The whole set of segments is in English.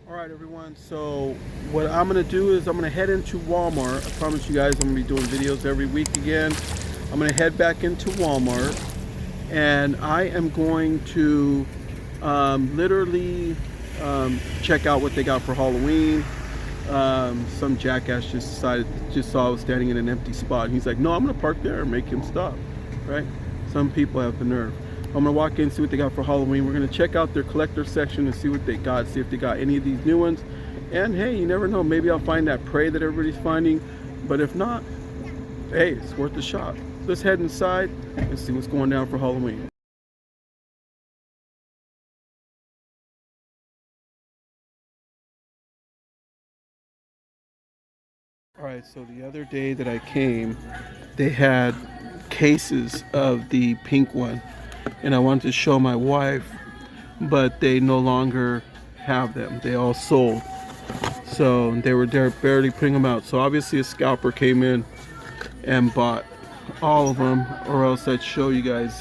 Alright everyone, so what I'm going to do is I'm going to head into Walmart. I promise you guys I'm going to be doing videos every week again. I'm going to head back into Walmart and I am going to literally check out what they got for Halloween. Some jackass just saw I was standing in an empty spot and he's like, no, I'm going to park there and make him stop, right? Some people have the nerve. I'm gonna walk in, see what they got for Halloween. We're gonna check out their collector section and see what they got, see if they got any of these new ones. And hey, you never know, maybe I'll find that prey that everybody's finding. But if not, hey, it's worth a shot. Let's head inside and see what's going down for Halloween. All right, so the other day that I came, they had cases of the pink one. And I wanted to show my wife, but they no longer have them. They all sold. So they were there barely putting them out. So obviously a scalper came in and bought all of them, or else I'd show you guys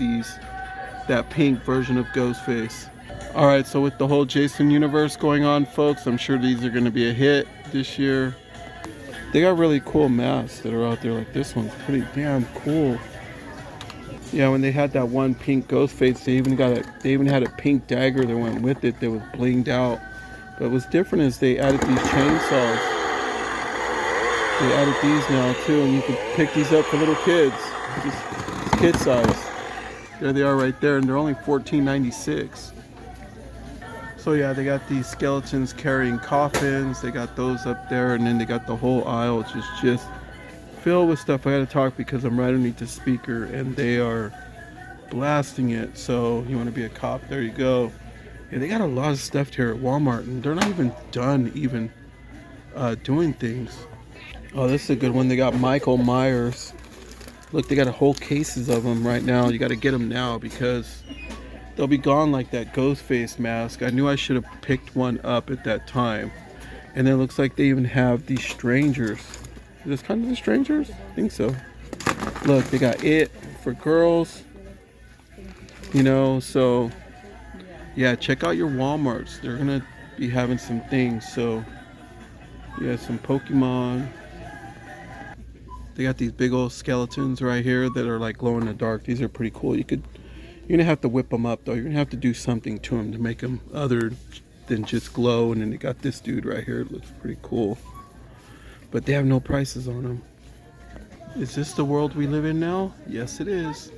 that pink version of Ghostface. Alright, so with the whole Jason universe going on, folks, I'm sure these are going to be a hit this year. They got really cool masks that are out there. Like this one's pretty damn cool. Yeah, when they had that one pink Ghostface, they even had a pink dagger that went with it that was blinged out. But what's different is they added these chainsaws. They added these now too, and you can pick these up for little kids. Just kid size. There they are right there, and they're only $14.96. So yeah, they got these skeletons carrying coffins. They got those up there, and then they got the whole aisle just filled with stuff. I gotta talk because I'm right underneath the speaker and they are blasting it. So you want to be a cop, there you go. Yeah, they got a lot of stuff here at Walmart and they're not even done doing things. Oh, this is a good one. They got Michael Myers. Look, they got a whole cases of them right now. You got to get them now because they'll be gone like that Ghostface mask. I knew I should have picked one up at that time. And then it looks like they even have these strangers. Is this kind of the strangers? I think so. Look, they got it for girls. You know, so yeah, check out your Walmarts. They're gonna be having some things. So yeah, some Pokemon. They got these big old skeletons right here that are like glow in the dark. These are pretty cool. You're gonna have to whip them up though. You're gonna have to do something to them to make them other than just glow. And then they got this dude right here. It looks pretty cool. But they have no prices on them. Is this the world we live in now? Yes, it is.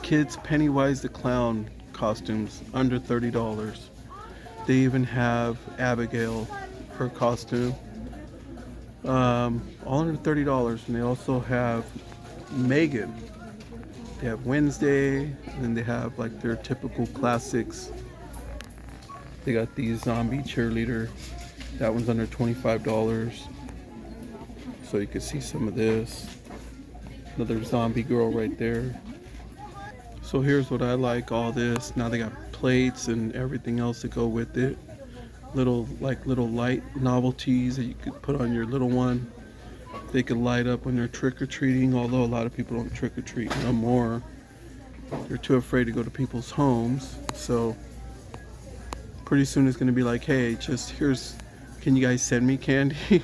Kids Pennywise the Clown costumes under $30. They even have Abigail, her costume, all under $30. And they also have Megan. They have Wednesday, and then they have like their typical classics. They got the zombie cheerleader. That one's under $25. So you can see some of this. Another zombie girl right there. So here's what I like, all this. Now they got plates and everything else to go with it. Little light novelties that you could put on your little one. They could light up when they're trick-or-treating, although a lot of people don't trick-or-treat no more. They're too afraid to go to people's homes. So pretty soon it's gonna be like, hey, can you guys send me candy?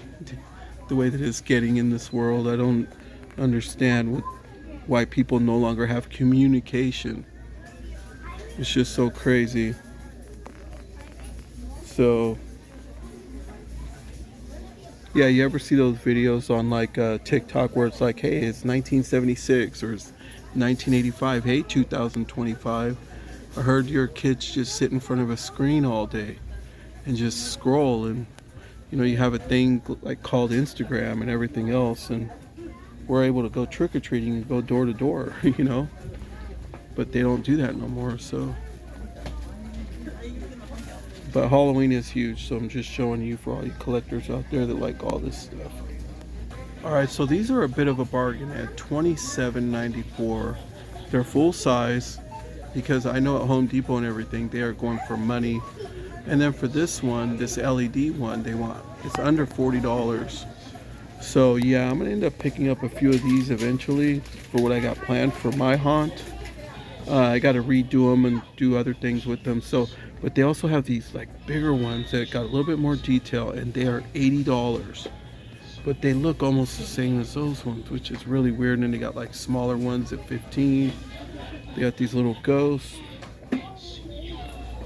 The way that it's getting in this world, I don't understand why people no longer have communication. It's just so crazy. So yeah, you ever see those videos on like TikTok where it's like, hey, it's 1976 or it's 1985, hey, 2025. I heard your kids just sit in front of a screen all day and just scroll, and you know, you have a thing like called Instagram and everything else, and we're able to go trick-or-treating and go door to door, you know, but they don't do that no more. So but Halloween is huge, so I'm just showing you for all you collectors out there that like all this stuff. Alright, so these are a bit of a bargain at $27.94. They're full size because I know at Home Depot and everything they are going for money. And then for this one, this LED one, it's under $40. So yeah, I'm gonna end up picking up a few of these eventually for what I got planned for my haunt. I got to redo them and do other things with them. So But they also have these like bigger ones that got a little bit more detail, and they are $80. But they look almost the same as those ones, which is really weird. And then they got like smaller ones at 15. They got these little ghosts.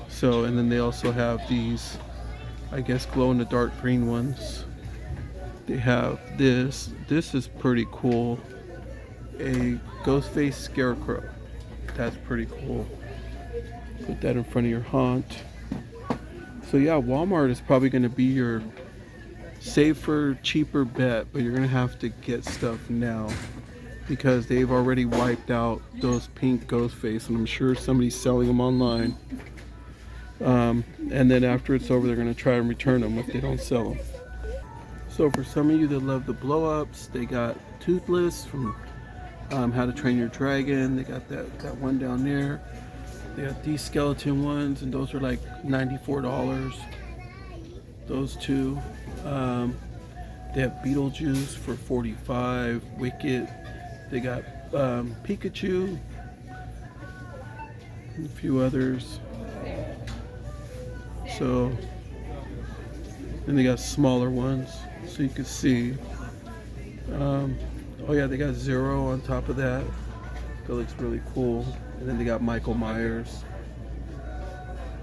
So, and then they also have these, I guess, glow in the dark green ones. They have this. This is pretty cool. A ghost face scarecrow. That's pretty cool. Put that in front of your haunt. So yeah, Walmart is probably going to be your safer, cheaper bet, but you're going to have to get stuff now because they've already wiped out those pink ghost face, and I'm sure somebody's selling them online. And then after it's over, they're going to try and return them if they don't sell them. So for some of you that love the blow-ups, they got Toothless from How to Train Your Dragon. They got that one down there. They got these skeleton ones, and those are like $94. Those two. They have Beetlejuice for $45. Wicked. They got Pikachu. And a few others. So, and they got smaller ones, so you can see. Oh yeah, they got Zero on top of that. That looks really cool. And then they got Michael Myers.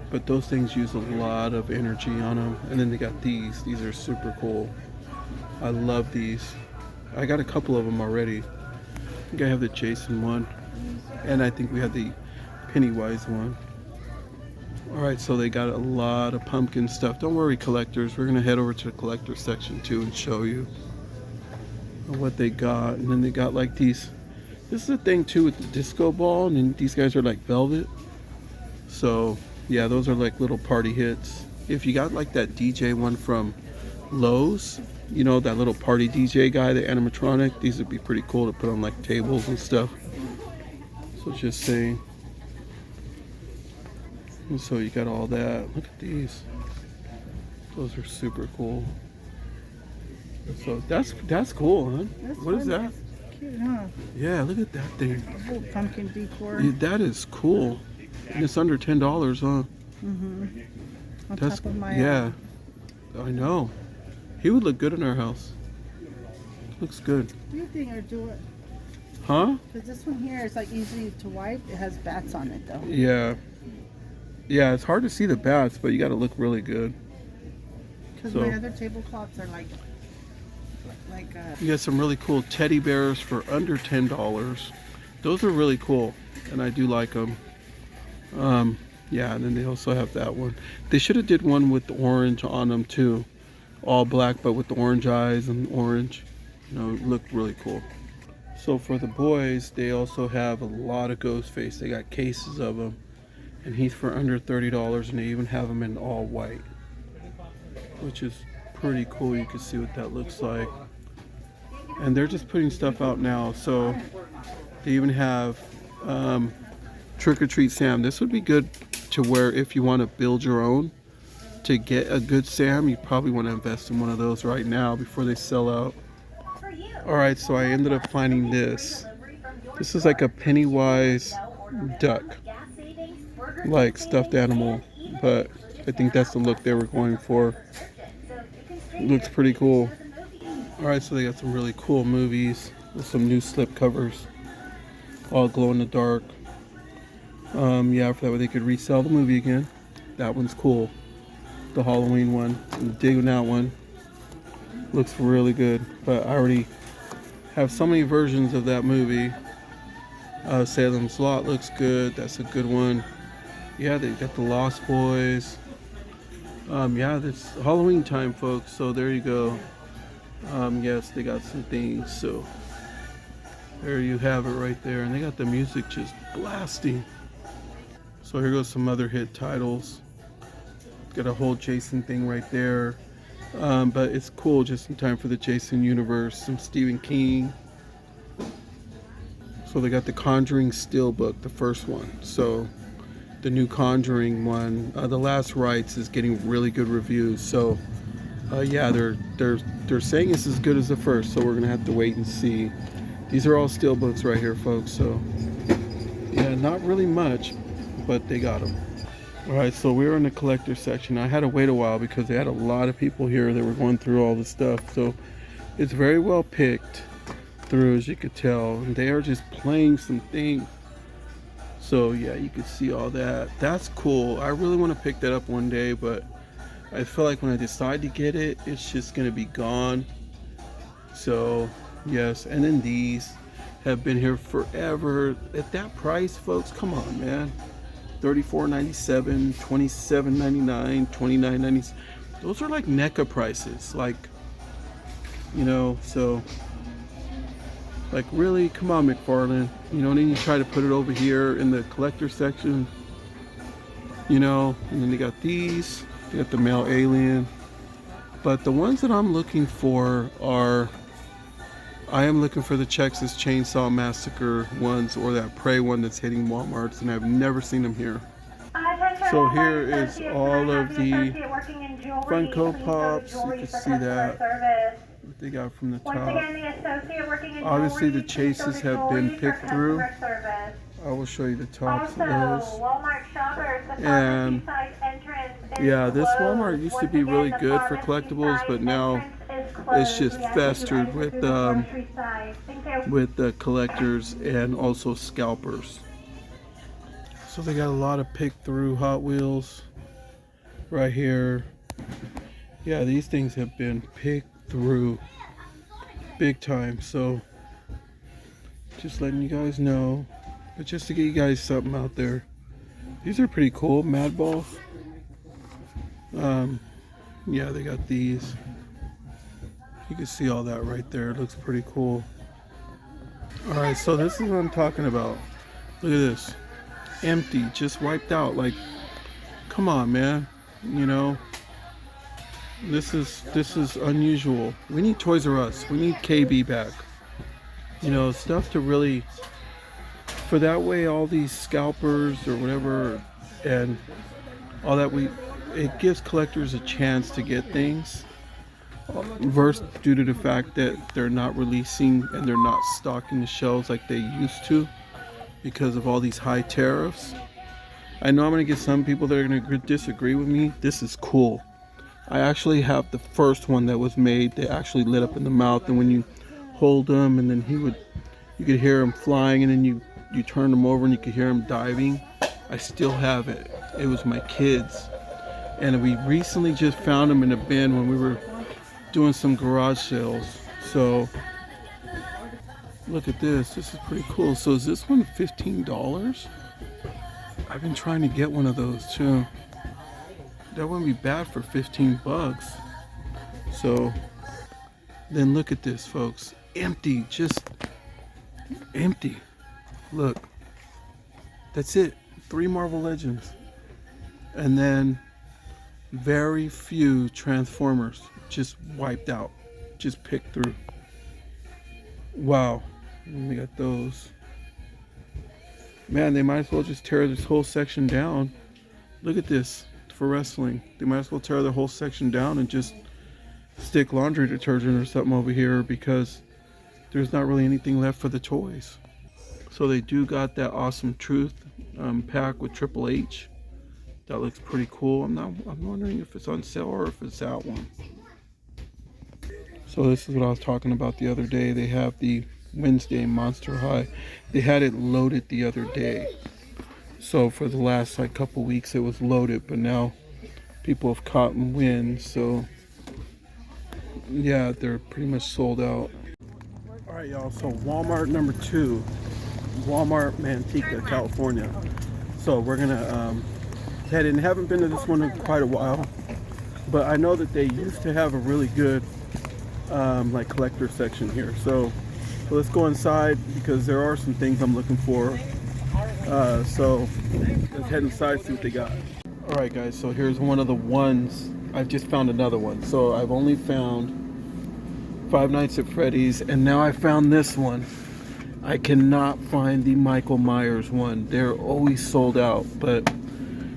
But those things use a lot of energy on them. And then they got these. These are super cool. I love these. I got a couple of them already. I think I have the Jason one. And I think we have the Pennywise one. Alright, so they got a lot of pumpkin stuff. Don't worry, collectors. We're going to head over to the collector section too and show you what they got. And then they got like these. This is the thing too with the disco ball. And then these guys are like velvet. So yeah, those are like little party hits. If you got like that DJ one from Lowe's, you know, that little party DJ guy, the animatronic, these would be pretty cool to put on like tables and stuff. So just saying. And so you got all that. Look at these. Those are super cool. So that's cool, huh? What is that? Cute, huh? Yeah, look at that thing. A whole pumpkin decor. Yeah, that is cool. And it's under $10, huh? Mm-hmm. On That's, top of my yeah. I know. He would look good in our house. Looks good. Do you think or do it? Huh? Because this one here is like easy to wipe. It has bats on it though. Yeah. Yeah, it's hard to see the bats, but you got to look really good. Because my other tablecloths are like you got some really cool teddy bears for under $10. Those are really cool, and I do like them. Yeah, and then they also have that one. They should have did one with the orange on them too. All black, but with the orange eyes and orange. You know, it looked really cool. So for the boys, they also have a lot of Ghostface. They got cases of them. And he's for under $30, and they even have them in all white. Which is pretty cool. You can see what that looks like. And they're just putting stuff out now. So they even have Trick or Treat Sam. This would be good to wear if you want to build your own. To get a good Sam, you probably want to invest in one of those right now before they sell out. Alright, so I ended up finding this. This is like a Pennywise duck. Like stuffed animal. But I think that's the look they were going for. Looks pretty cool. Alright, so they got some really cool movies with some new slip covers. All glow in the dark. Yeah, for that way they could resell the movie again. That one's cool. The Halloween one. I'm digging that one. Looks really good. But I already have so many versions of that movie. Salem's Lot looks good. That's a good one. Yeah, they got the Lost Boys. Yeah, it's Halloween time, folks. So there you go. Yes, they got some things. So there you have it right there. And they got the music just blasting. So here goes some other hit titles. Got a whole Jason thing right there. But it's cool just in time for the Jason universe. Some Stephen King. So they got the Conjuring Steelbook, the first one. So the new Conjuring one, The Last Rites, is getting really good reviews. So yeah, they're saying it's as good as the first. So we're gonna have to wait and see. These are all steelbooks right here, folks. So yeah, not really much, but they got them. All right, so we were in the collector section. I had to wait a while because they had a lot of people here that were going through all the stuff. So it's very well picked through, as you could tell. And they are just playing some things. So yeah, you can see all that. That's cool. I really want to pick that up one day, but I feel like when I decide to get it, it's just gonna be gone. So yes, and then these have been here forever. At that price, folks, come on, man. $34.97, $27.99, $29.90. Those are like NECA prices. Like, you know, so like really, come on, McFarlane. You know, and then you try to put it over here in the collector section. You know, and then they got these. They got the male alien. But the ones that I'm looking for are, I am looking for the Texas Chainsaw Massacre ones, or that Prey one that's hitting Walmarts, and I've never seen them here. So here is all of the Funko Pops. You can see that, what they got from the top. Obviously the chases have been picked through. I will show you the tops of those. And yeah, this Walmart used to be really good for collectibles, but now it's just festered with the collectors and also scalpers. So they got a lot of pick through Hot Wheels right here. Yeah, these things have been picked through big time. So just letting you guys know, but just to get you guys something out there. These are pretty cool, Mad Balls. Yeah, they got these. You can see all that right there. It looks pretty cool. All right, so this is what I'm talking about. Look at this. Empty, just wiped out. Like, come on, man. You know, this is unusual. We need Toys R Us. We need KB back. You know, stuff to really, for that way all these scalpers or whatever and all that, it gives collectors a chance to get things. Versus due to the fact that they're not releasing and they're not stocking the shelves like they used to because of all these high tariffs. I know I'm gonna get some people that are gonna disagree with me. This is cool. I actually have the first one that was made. They actually lit up in the mouth, and when you hold them, and then you could hear him flying, and then you turn them over and you could hear him diving. I still have it. It was my kids, and we recently just found them in a bin when we were doing some garage sales. So look at this. This is pretty cool. So is this one $15? I've been trying to get one of those too. That wouldn't be bad for 15 bucks. So then look at this, folks. Empty, just empty. Look, that's it. 3 Marvel Legends, and then very few Transformers. Just wiped out, just picked through. Wow, and we got those. Man, they might as well just tear this whole section down. Look at this for wrestling. They might as well tear the whole section down and just stick laundry detergent or something over here, because there's not really anything left for the toys. So they do got that Awesome Truth pack with Triple H. That looks pretty cool. I'm wondering if it's on sale or if it's that one. So this is what I was talking about the other day. They have the Wednesday Monster High. They had it loaded the other day. So for the last like couple weeks it was loaded, but now people have caught and win. So yeah, they're pretty much sold out. All right, y'all. So Walmart number 2, Walmart Manteca, California. So we're gonna head in. Haven't been to this one in quite a while, but I know that they used to have a really good like collector section here. So let's go inside because there are some things I'm looking for. So let's head inside, see what they got. All right, guys. So here's one of the ones. I've just found another one. So I've only found Five Nights at Freddy's, and now I found this one. I cannot find the Michael Myers one. They're always sold out, but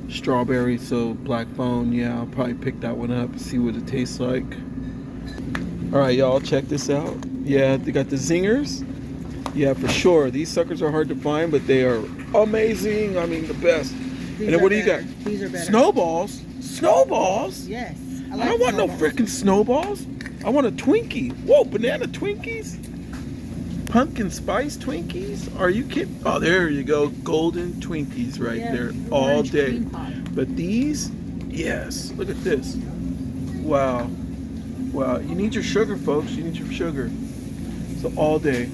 strawberry, so black phone, yeah, I'll probably pick that one up, see what it tastes like. All right, y'all, check this out. Yeah, they got the zingers. Yeah, for sure. These suckers are hard to find, but they are amazing. I mean, the best. These And then are what do you got? better. These are better. Snowballs? Snowballs? Yes. I don't want no freaking snowballs. I want a Twinkie. Whoa, banana Twinkies? Pumpkin spice Twinkies? Are you kidding? Oh, there you go. Golden Twinkies right there all orange day. cream pop. But these, yes. Look at this. Wow. Wow. You need your sugar, folks. You need your sugar. So all day.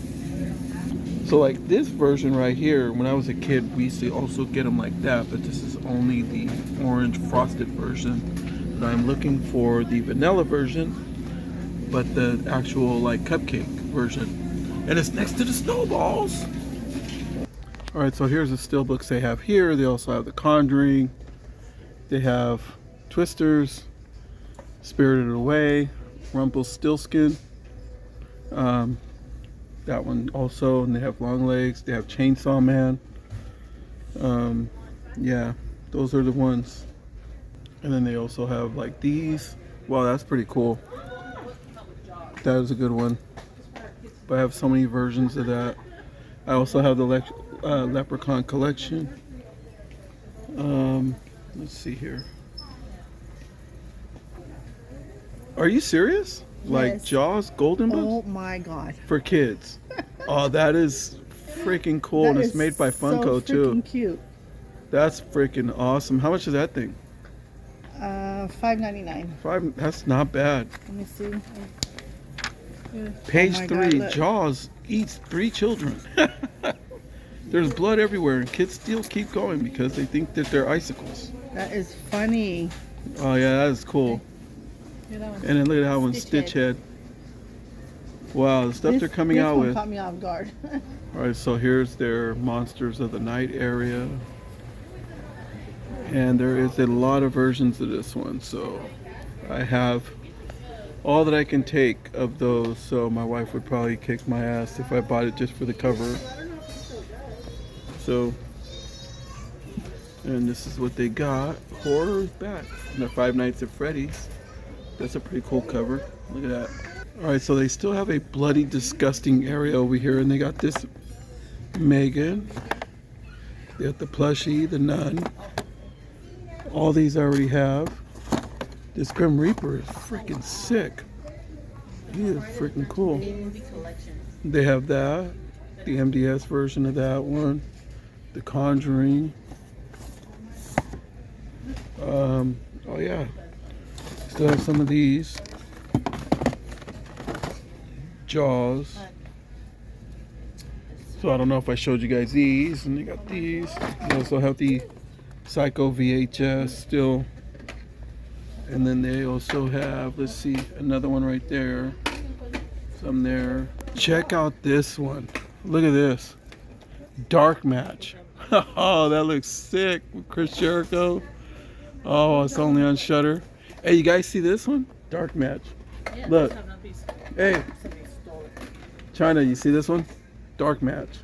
So like this version right here, when I was a kid, we used to also get them like that, but this is only the orange frosted version. But I'm looking for the vanilla version, but the actual like cupcake version. And it's next to the snowballs. All right, so here's the steelbooks they have here. They also have The Conjuring. They have Twisters, Spirited Away, Rumpelstiltskin. That one also, and they have Long Legs. They have Chainsaw Man. Yeah, those are the ones. And then they also have like these. Wow, that's pretty cool. That is a good one. But I have so many versions of that. I also have the Leprechaun collection. Let's see here. Are you serious? Like Yes. Jaws Golden Books? Oh my God. For kids. Oh, that is freaking cool. And it's made by Funko too. So freaking cute. That's freaking awesome. How much is that thing? $5.99. $5. That's not bad. Let me see. Page Oh my 3. God, look. Jaws eats 3 children. There's blood everywhere, and kids still keep going because they think that they're icicles. That is funny. Oh yeah, that is cool. You know, And then look at that one, Stitch Head. Wow, the stuff they're coming out This with. one caught me off guard. All right, so here's their Monsters of the Night area. And there is a lot of versions of this one. So I have all that I can take of those. So my wife would probably kick my ass if I bought it just for the cover. So, and this is what they got. Horror is back. And the Five Nights at Freddy's. That's a pretty cool cover. Look at that. Alright, so they still have a bloody, disgusting area over here. And they got this Megan. They got the plushie, the nun. All these I already have. This Grim Reaper is freaking sick. He is freaking cool. They have that. The MDS version of that one. The Conjuring. Oh yeah. Still have some of these. Jaws. So I don't know if I showed you guys these. And they got these. They also have the Psycho VHS still. And then they also have, let's see, another one right there. Some there. Check out this one. Look at this. Dark Match. Oh, that looks sick. With Chris Jericho. Oh, it's only on Shudder. Hey, you guys see this one? Dark Match. Look. Hey. China, you see this one? Dark Match.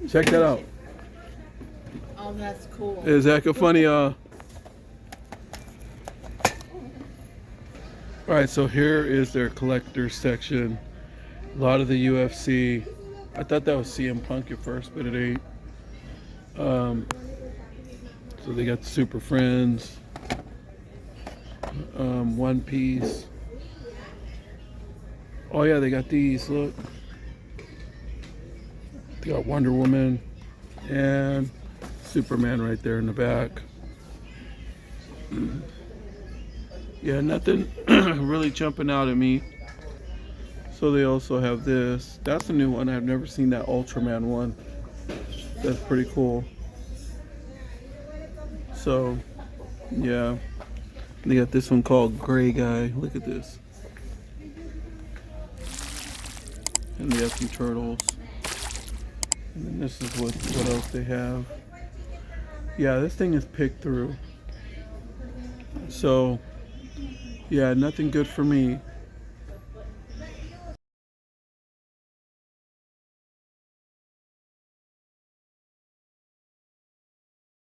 Check that out. Oh, that's cool. Is that funny? Alright, so here is their collector's section. A lot of the UFC. I thought that was CM Punk at first, but it ain't. So they got the Super Friends, One Piece. Oh yeah, they got these, look. They got Wonder Woman and Superman right there in the back. Yeah, nothing really jumping out at me. So they also have this. That's a new one. I've never seen that Ultraman one. That's pretty cool. So, yeah. They got this one called Gray Guy. Look at this. And they have some turtles. And then this is what else they have. Yeah, this thing is picked through. So, yeah, nothing good for me.